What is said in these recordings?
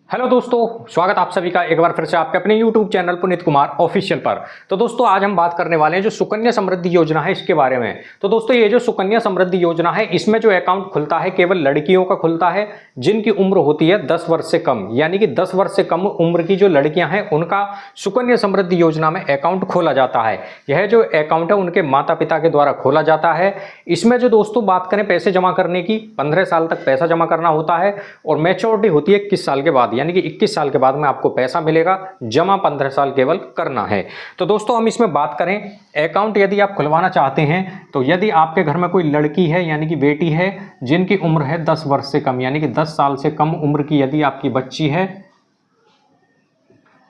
Hello दोस्तों, स्वागत आप सभी का एक बार फिर से आपके अपने YouTube channel Puneet Kumar official पर। तो दोस्तों आज हम बात करने वाले हैं जो सुकन्या समृद्धि योजना है इसके बारे में। तो दोस्तों ये जो सुकन्या समृद्धि योजना है इसमें जो अकाउंट खुलता है केवल लड़कियों का खुलता है जिनकी उम्र होती है 10 वर्ष से कम, यानी कि 10 वर्ष से कम उम्र की जो लड़कियां हैं उनका सुकन्या समृद्धि योजना में अकाउंट खोला जाता है। यह जो अकाउंट है उनके माता पिता के द्वारा खोला जाता है। इसमें जो दोस्तों बात करें पैसे जमा करने की, 15 साल तक पैसा जमा करना होता है और मैच्योरिटी होती है 21 साल के बाद, यानी कि 21 साल के बाद में आपको पैसा मिलेगा। जमा 15 साल केवल करना है। तो दोस्तों हम इसमें बात करें अकाउंट यदि आप खुलवाना चाहते हैं तो यदि आपके घर में कोई लड़की है यानी कि बेटी है जिनकी उम्र है 10 वर्ष से कम, यानी कि 10 साल से कम उम्र की यदि आपकी बच्ची है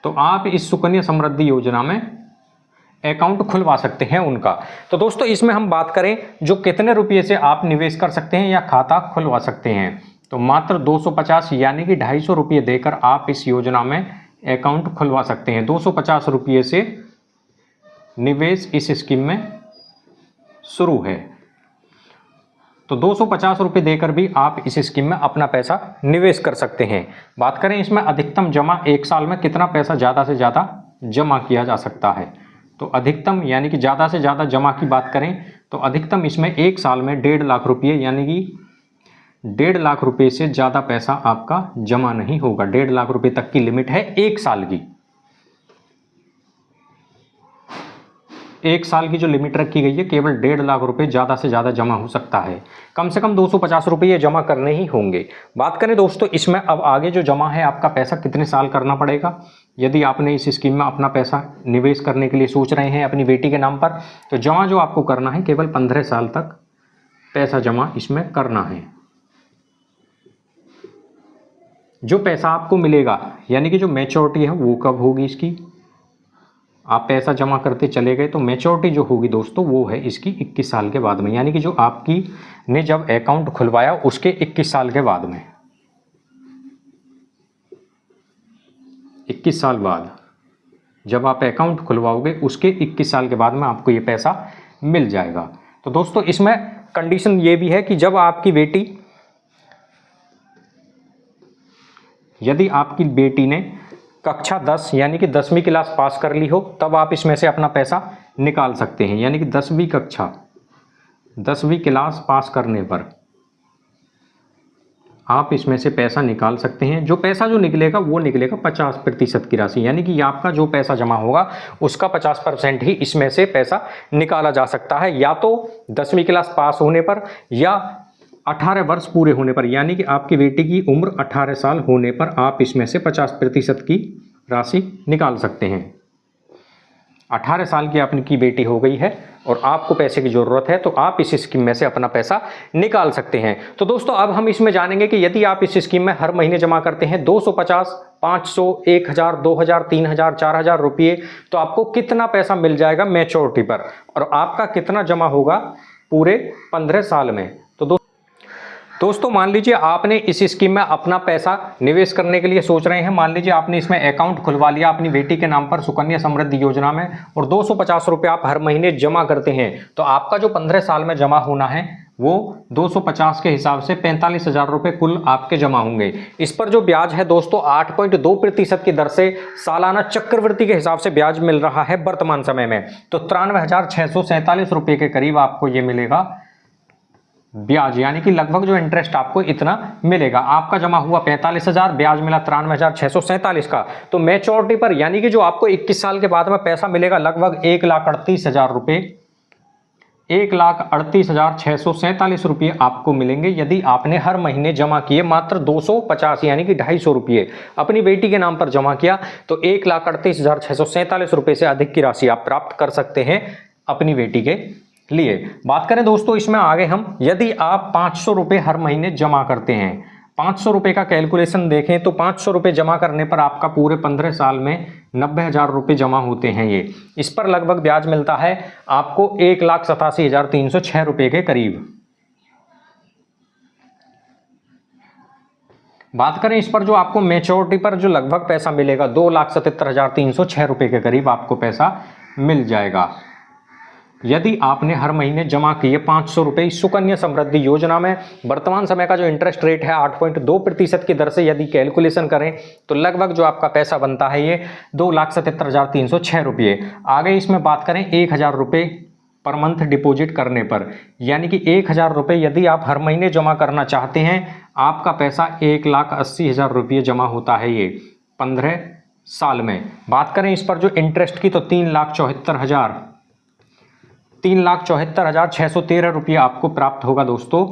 तो आप इस सुकन्या समृद्धि योजना में अकाउंट खुलवा सकते हैं उनका। तो दोस्तों इसमें हम बात करें जो कितने रुपये से आप निवेश कर सकते हैं या खाता खुलवा सकते हैं, तो मात्र 250 यानी कि 250 रुपये देकर आप इस योजना में अकाउंट खुलवा सकते हैं। 250 रुपये से निवेश इस स्कीम में शुरू है। तो 250 रुपये देकर भी आप इस स्कीम में अपना पैसा निवेश कर सकते हैं। बात करें इसमें अधिकतम जमा 1 साल में कितना पैसा ज़्यादा से ज़्यादा जमा किया जा सकता है, तो अधिकतम यानी कि ज़्यादा से ज़्यादा जमा की बात करें तो अधिकतम इसमें 1 साल में 1.5 लाख रुपये, यानी कि 1.5 लाख रुपये से ज़्यादा पैसा आपका जमा नहीं होगा। 1.5 लाख रुपये तक की लिमिट है 1 साल की। 1 साल की जो लिमिट रखी गई है केवल 1.5 लाख रुपये ज़्यादा से ज़्यादा जमा हो सकता है। कम से कम 250 रुपये जमा करने ही होंगे। बात करें दोस्तों इसमें अब आगे जो जमा है आपका पैसा कितने साल करना पड़ेगा। यदि आपने इस स्कीम में अपना पैसा निवेश करने के लिए सोच रहे हैं अपनी बेटी के नाम पर, तो जमा जो आपको करना है केवल 15 साल तक पैसा जमा इसमें करना है। जो पैसा आपको मिलेगा यानी कि जो मैच्योरिटी है वो कब होगी इसकी, आप पैसा जमा करते चले गए तो मैच्योरिटी जो होगी दोस्तों वो है इसकी 21 साल के बाद में, यानी कि जो आपकी ने जब अकाउंट खुलवाया उसके 21 साल के बाद में, 21 साल बाद जब आप अकाउंट खुलवाओगे उसके 21 साल के बाद में आपको ये पैसा मिल जाएगा। तो दोस्तों इसमें कंडीशन ये भी है कि जब आपकी बेटी, यदि आपकी बेटी ने कक्षा 10 यानी कि 10वीं क्लास पास कर ली हो तब आप इसमें से अपना पैसा निकाल सकते हैं, यानी कि 10वीं क्लास पास करने पर आप इसमें से पैसा निकाल सकते हैं। जो पैसा जो निकलेगा वो निकलेगा 50% की राशि, यानी कि आपका जो पैसा जमा होगा उसका 50% ही इसमें से पैसा निकाला जा सकता है, या तो 10वीं क्लास पास होने पर या 18 वर्ष पूरे होने पर, यानी कि आपकी बेटी की उम्र 18 साल होने पर आप इसमें से 50% की राशि निकाल सकते हैं। 18 साल की आपकी बेटी हो गई है और आपको पैसे की ज़रूरत है तो आप इस स्कीम में से अपना पैसा निकाल सकते हैं। तो दोस्तों अब हम इसमें जानेंगे कि यदि आप इस स्कीम में हर महीने जमा करते हैं 250, 500, 1000, 2000, 3000, 4000 रुपये, तो आपको कितना पैसा मिल जाएगा मैच्योरिटी पर और आपका कितना जमा होगा पूरे 15 साल में। तो दोस्तों मान लीजिए आपने इस स्कीम में अपना पैसा निवेश करने के लिए सोच रहे हैं, मान लीजिए आपने इसमें अकाउंट खुलवा लिया अपनी बेटी के नाम पर सुकन्या समृद्धि योजना में और 250 रुपये आप हर महीने जमा करते हैं, तो आपका जो 15 साल में जमा होना है वो 250 के हिसाब से 45,000 रुपये कुल आपके जमा होंगे। इस पर जो ब्याज है दोस्तों 8.2% की दर से सालाना चक्रवृद्धि के हिसाब से ब्याज मिल रहा है वर्तमान समय में। तो 93,647 रुपये के करीब आपको ये मिलेगा ब्याज, यानी कि लगभग जो इंटरेस्ट आपको इतना मिलेगा। आपका जमा हुआ 45,000, ब्याज मिला 93,647 का। तो मैच्योरिटी पर यानी कि जो आपको 21 साल के बाद में पैसा मिलेगा लगभग 1,38,000 रुपये, 1,38,647 रुपये आपको मिलेंगे यदि आपने हर महीने जमा किए मात्र 250 यानी कि 250 रुपये अपनी बेटी के नाम पर जमा किया, तो 1,38,647 रुपये से अधिक की राशि आप प्राप्त कर सकते हैं अपनी बेटी के लिए। बात करें दोस्तों इसमें आगे हम, यदि आप 500 रुपये हर महीने जमा करते हैं, 500 रुपये का कैलकुलेशन देखें तो 500 रुपये जमा करने पर आपका पूरे 15 साल में 90,000 रुपये जमा होते हैं। ये इस पर लगभग ब्याज मिलता है आपको 1,87,306 रुपये के करीब। बात करें इस पर जो आपको मैच्योरिटी पर जो लगभग पैसा मिलेगा 2,77,306 रुपये के करीब आपको पैसा मिल जाएगा। यदि आपने हर महीने जमा किए 500 रुपये सुकन्या समृद्धि योजना में, वर्तमान समय का जो इंटरेस्ट रेट है 8.2% की दर से यदि कैलकुलेशन करें तो लगभग जो आपका पैसा बनता है ये 2,77,306 रुपये। आगे इसमें बात करें 1,000 रुपये पर मंथ डिपॉजिट करने पर, यानी कि 1,000 रुपये यदि आप हर महीने जमा करना चाहते हैं, आपका पैसा 1,80,000 रुपये जमा होता है ये 15 साल में। बात करें इस पर जो इंटरेस्ट की तो 3,74,613 रुपये आपको प्राप्त होगा दोस्तों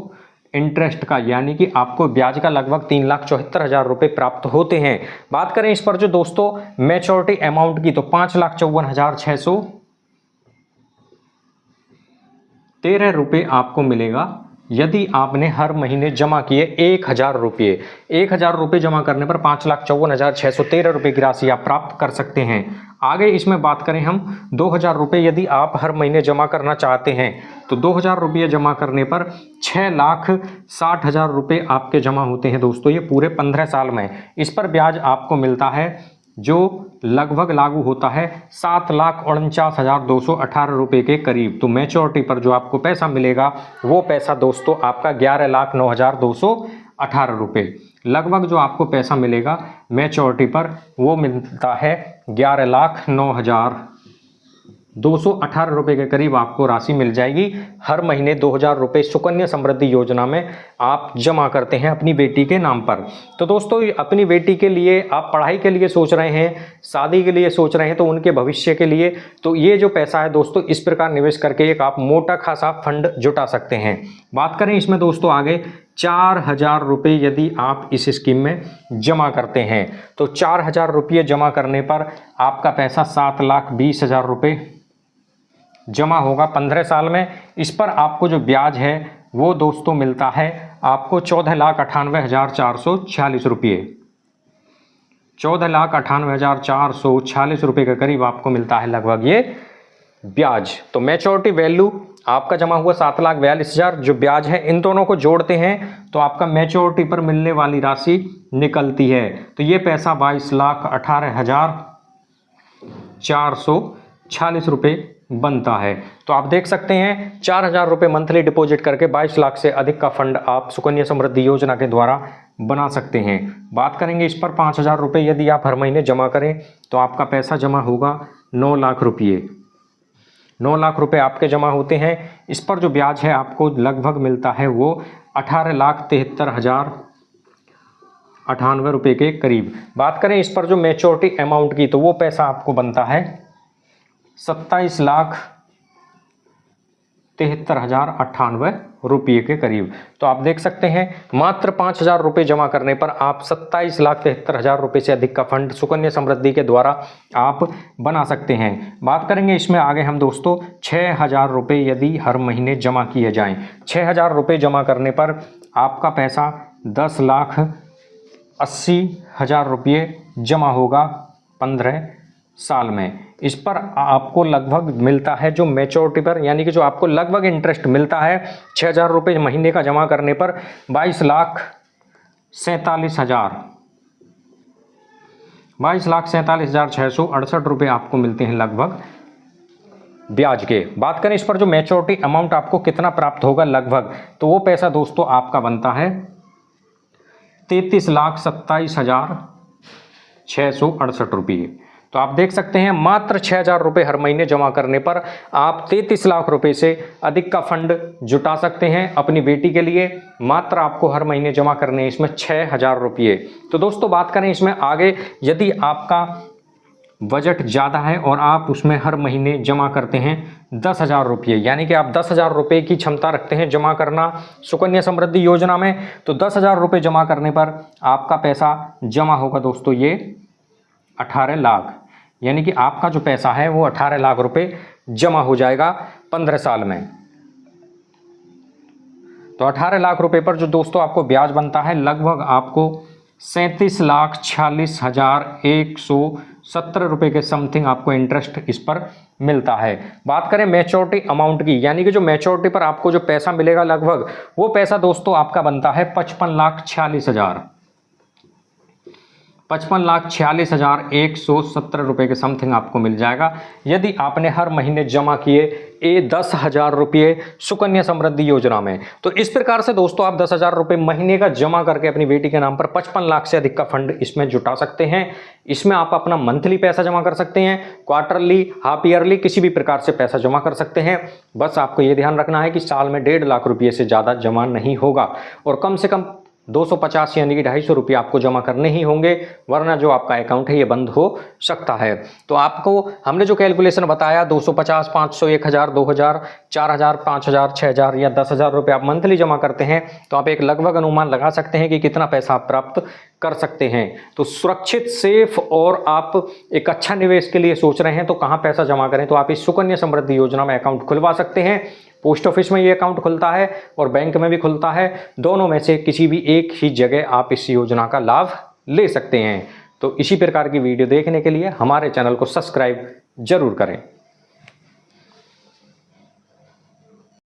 इंटरेस्ट का, यानी कि आपको ब्याज का लगभग 3,74,000 रुपये प्राप्त होते हैं। बात करें इस पर जो दोस्तों मैच्योरिटी अमाउंट की तो 5,54,613 रुपये आपको मिलेगा यदि आपने हर महीने जमा किए 1,000 रुपये। 1,000 रुपये जमा करने पर 5,54,613 रुपये की राशि आप प्राप्त कर सकते हैं। आगे इसमें बात करें हम 2,000 रुपये यदि आप हर महीने जमा करना चाहते हैं तो 2,000 रुपये जमा करने पर 6,60,000 रुपये आपके जमा होते हैं दोस्तों ये पूरे 15 साल में। इस पर ब्याज आपको मिलता है जो लगभग लागू होता है 7,49,218 रुपये के करीब। तो मैच्योरिटी पर जो आपको पैसा मिलेगा वो पैसा दोस्तों आपका 11,09,218 रुपये। लगभग जो आपको पैसा मिलेगा मैच्योरिटी पर वो मिलता है 11,09,218 रुपये के करीब आपको राशि मिल जाएगी। हर महीने 2,000 रुपये सुकन्या समृद्धि योजना में आप जमा करते हैं अपनी बेटी के नाम पर। तो दोस्तों अपनी बेटी के लिए आप पढ़ाई के लिए सोच रहे हैं, शादी के लिए सोच रहे हैं, तो उनके भविष्य के लिए तो ये जो पैसा है दोस्तों इस प्रकार निवेश करके एक आप मोटा खासा फंड जुटा सकते हैं। बात करें इसमें दोस्तों आगे 4,000 रुपये यदि आप इस स्कीम में जमा करते हैं तो 4,000 रुपये जमा करने पर आपका पैसा 7,20,000 रुपये जमा होगा 15 साल में। इस पर आपको जो ब्याज है वो दोस्तों मिलता है आपको 14,98,446 रुपये। 14,98,446 रुपये के करीब आपको मिलता है लगभग ये ब्याज। तो मैच्योरिटी वैल्यू आपका जमा हुआ 7,42,000, जो ब्याज है इन दोनों को जोड़ते हैं तो आपका मैच्योरिटी पर मिलने वाली राशि निकलती है। तो ये पैसा 22,18,446 रुपये बनता है। तो आप देख सकते हैं 4,000 रुपये मंथली डिपॉजिट करके 22 लाख से अधिक का फंड आप सुकन्या समृद्धि योजना के द्वारा बना सकते हैं। बात करेंगे इस पर 5,000 रुपये यदि आप हर महीने जमा करें तो आपका पैसा जमा होगा 9 लाख रुपये। 9 लाख रुपये आपके जमा होते हैं। इस पर जो ब्याज है आपको लगभग मिलता है वो 18,73,098 रुपये के करीब। बात करें इस पर जो मैच्योरिटी अमाउंट की तो वो पैसा आपको बनता है 27,73,098 रुपये के करीब। तो आप देख सकते हैं मात्र 5,000 रुपये जमा करने पर आप 27,73,000 रुपये से अधिक का फंड सुकन्या समृद्धि के द्वारा आप बना सकते हैं। बात करेंगे इसमें आगे हम दोस्तों 6,000 रुपये यदि हर महीने जमा किए जाएं। 6,000 रुपये जमा करने पर आपका पैसा 10,80,000 रुपये जमा होगा 15 साल में। इस पर आपको लगभग मिलता है जो मैच्योरिटी पर, यानी कि जो आपको लगभग इंटरेस्ट मिलता है 6,000 रुपये महीने का जमा करने पर 22,47,668 रुपये आपको मिलते हैं लगभग ब्याज के। बात करें इस पर जो मैच्योरिटी अमाउंट आपको कितना प्राप्त होगा लगभग, तो वो पैसा दोस्तों आपका बनता है 33,27,668 रुपये। तो आप देख सकते हैं मात्र 6,000 रुपये हर महीने जमा करने पर आप 33 लाख रुपए से अधिक का फंड जुटा सकते हैं अपनी बेटी के लिए। मात्र आपको हर महीने जमा करने हैं इसमें 6,000 रुपये। तो दोस्तों बात करें इसमें आगे, यदि आपका बजट ज़्यादा है और आप उसमें हर महीने जमा करते हैं 10,000 रुपये, यानी कि आप 10,000 रुपये की क्षमता रखते हैं जमा करना सुकन्या समृद्धि योजना में, तो 10,000 रुपये जमा करने पर आपका पैसा जमा होगा दोस्तों ये 18 लाख, यानी कि आपका जो पैसा है वो 18 लाख रुपए जमा हो जाएगा 15 साल में। तो 18 लाख रुपए पर जो दोस्तों आपको ब्याज बनता है लगभग आपको 37,46,117 रुपये के समथिंग आपको इंटरेस्ट इस पर मिलता है। बात करें मैच्योरिटी अमाउंट की, यानी कि जो मैच्योरिटी पर आपको जो पैसा मिलेगा लगभग वो पैसा दोस्तों आपका बनता है 55,46,000। 55,46,170 रुपये के समथिंग आपको मिल जाएगा यदि आपने हर महीने जमा किए 10,000 रुपये सुकन्या समृद्धि योजना में। तो इस प्रकार से दोस्तों आप 10,000 रुपये महीने का जमा करके अपनी बेटी के नाम पर 55 लाख से अधिक का फंड इसमें जुटा सकते हैं। इसमें आप अपना मंथली पैसा जमा कर सकते हैं, क्वार्टरली, हाफ ईयरली, किसी भी प्रकार से पैसा जमा कर सकते हैं। बस आपको ये ध्यान रखना है कि साल में 1.5 लाख रुपये से ज़्यादा जमा नहीं होगा और कम से कम 250 यानी कि 250 रुपये आपको जमा करने ही होंगे, वरना जो आपका अकाउंट है ये बंद हो सकता है। तो आपको हमने जो कैलकुलेशन बताया 250, 500, 1000, 2000, 4000, 5000, 6000 या 10,000 रुपये आप मंथली जमा करते हैं तो आप एक लगभग अनुमान लगा सकते हैं कि कितना पैसा आप प्राप्त कर सकते हैं। तो सुरक्षित, सेफ और आप एक अच्छा निवेश के लिए सोच रहे हैं तो कहाँ पैसा जमा करें, तो आप इस सुकन्या समृद्धि योजना में अकाउंट खुलवा सकते हैं। पोस्ट ऑफिस में ये अकाउंट खुलता है और बैंक में भी खुलता है, दोनों में से किसी भी एक ही जगह आप इस योजना का लाभ ले सकते हैं। तो इसी प्रकार की वीडियो देखने के लिए हमारे चैनल को सब्सक्राइब जरूर करें।